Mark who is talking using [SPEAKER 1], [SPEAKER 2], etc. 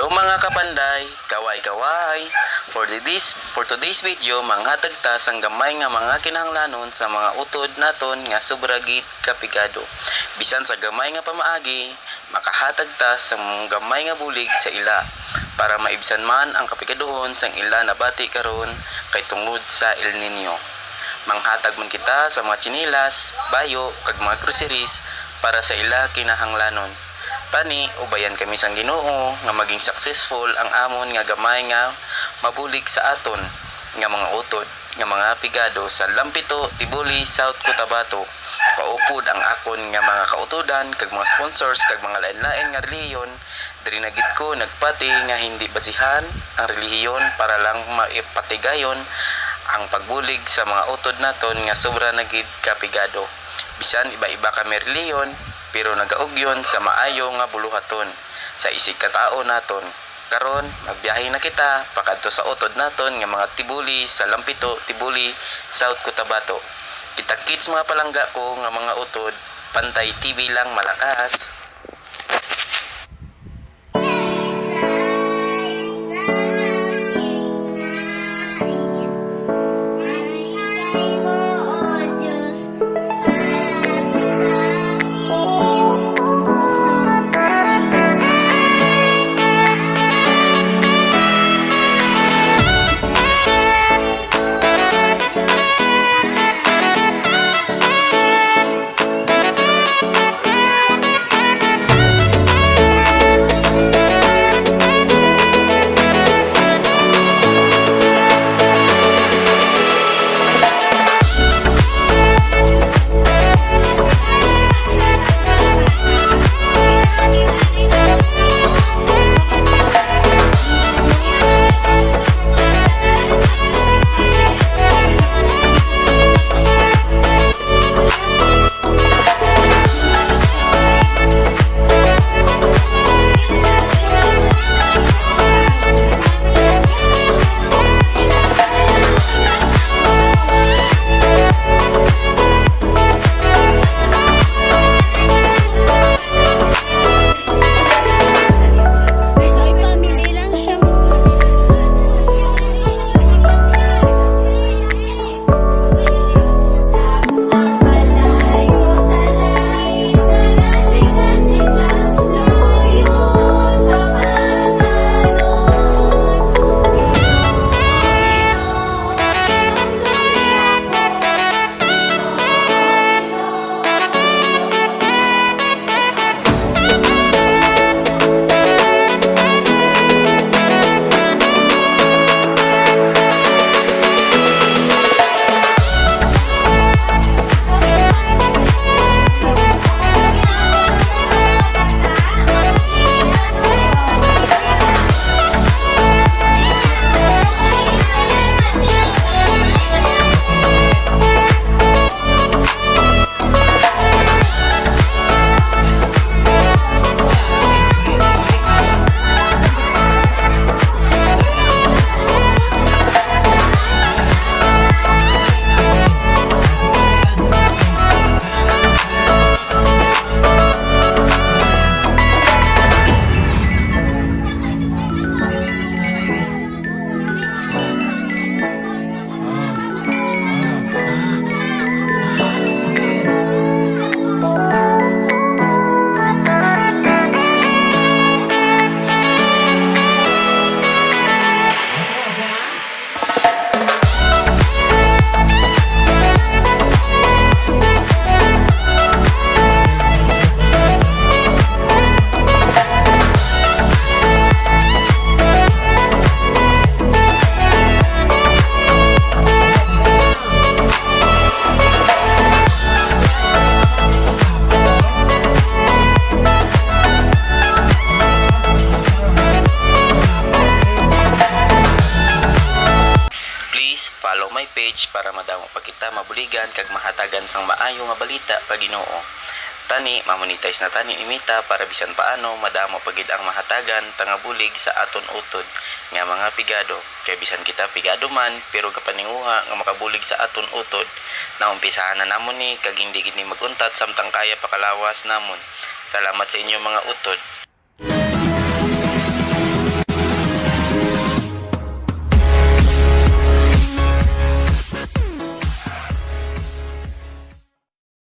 [SPEAKER 1] Hello mga kapanday, kaway-kaway. For today's video, manghatag ta sang gamay nga mga kinahanglanon sa mga utod naton nga sobra gid kapigado. Bisan sa gamay nga pamaagi, makahatag ta sang gamay nga bulig sa ila para maibsan man ang kapigadohon sang ila nabati karon kay tungod sa El Nino. Manghatag man kita sa mga tsinilas, bayo, kag mga groceries para sa ila kinahanglanon. Tani, ubayan kami sang Ginoo nga maging successful ang amon nga gamay nga mabulig sa aton nga mga utod nga mga pigado sa Lampito, Tibuli, South Cotabato. Paupod ang akon nga mga kautodan kag mga sponsors kag mga lain-lain nga relihiyon. Diri na gid ko nagpati nga hindi basihan ang relihiyon para lang maipatigayon ang pagbulig sa mga utod naton nga sobra na gid kapigado. Bisan iba-iba kami relihiyon, pero nagaugyon sa maayo nga buluhaton sa isig katao naton. Karon magbiyahe na kita pakadto sa utod naton nga mga Tibuli sa Lampito, Tibuli, South Cotabato. Kita kids mga palangga ko nga mga utod, Pantay TV lang malakas. Follow my page para madamo pa kita mabuligan kag mahatagan sang maayo nga balita pa Ginoo. Tani mamonetize na tani imita para bisan paano madamo pagid ang mahatagan tanga bulig sa aton utod nga mga pigado. Kay bisan kita pigado man pero kapaninguha nga makabulig sa aton utod, naumpisahan na namon ni kag hindi gid ni maguntat samtang kaya pakalawas namon. Salamat sa inyo mga utod.